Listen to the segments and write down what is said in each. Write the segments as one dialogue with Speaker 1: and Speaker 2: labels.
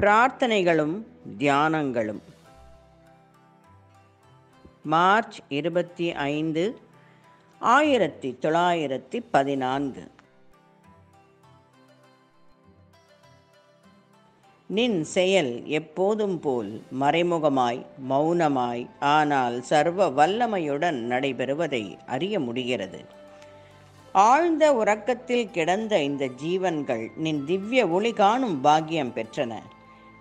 Speaker 1: பிரார்த்தனைகளும் தியானங்களும். March 25, 1914. நின் செயல் எப்போதும் போல் மறைமுகமாய், மௌனமாய், ஆனால் சர்வ வல்லமையுடன் நடைபெறுவதை அறிய முடிகிறது. ஆழ்ந்த உறக்கத்தில் கிடந்த இந்த ஜீவன்கள் நின் திவ்ய ஒளி காணும் பாக்கியம் பெற்றன.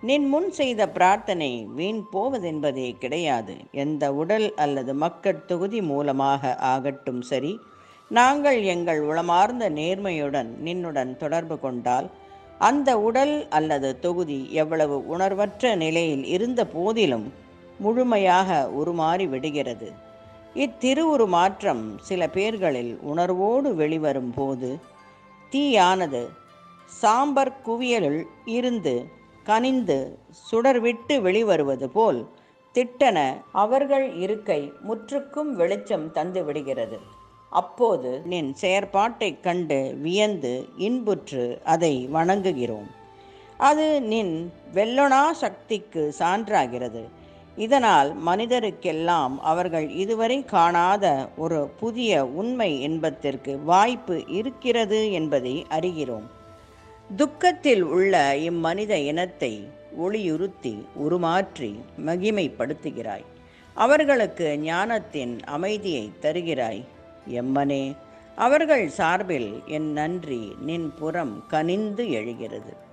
Speaker 1: நின் முன் செய்த பிரார்த்தனை வீண் போவதென்பதே கிடையாது. எந்த உடல் அல்லது மக்கட் தொகுதி மூலமாக ஆகட்டும் சரி, நாங்கள் எங்கள் உளமார்ந்த நேர்மையுடன் நின்னுடன் தொடர்பு கொண்டால் அந்த உடல் அல்லது தொகுதி எவ்வளவு உணர்வற்ற நிலையில் இருந்த போதிலும் முழுமையாக உருமாறி விடுகிறது. இத்திருவுருமாற்றம் சில பேர்களில் உணர்வோடு வெளிவரும் போது தீயானது சாம்பர் குவியலுள் இருந்து கனிந்து சுடர்விட்டு வெளிவருவது போல் திட்டென அவர்கள் இருக்கை முற்றுக்கும் வெளிச்சம் தந்து விடுகிறது. அப்போது நின் செயற்பாட்டைக் கண்டு வியந்து இன்புற்று அதை வணங்குகிறோம். அது நின் வெல்லொணா சக்திக்கு சான்றாகிறது. இதனால் மனிதருக்கெல்லாம் அவர்கள் இதுவரை காணாத ஒரு புதிய உண்மை இன்பத்திற்கு வாய்ப்பு இருக்கிறது என்பதை அறிகிறோம். துக்கத்தில் உள்ள இம்மனித இனத்தை ஒளியுறுத்தி உருமாற்றி மகிமைப்படுத்துகிறாய். அவர்களுக்கு ஞானத்தின் அமைதியை தருகிறாய். எம்மனே, அவர்கள் சார்பில் என் நன்றி நின் புறம் கனிந்து எழுகிறது.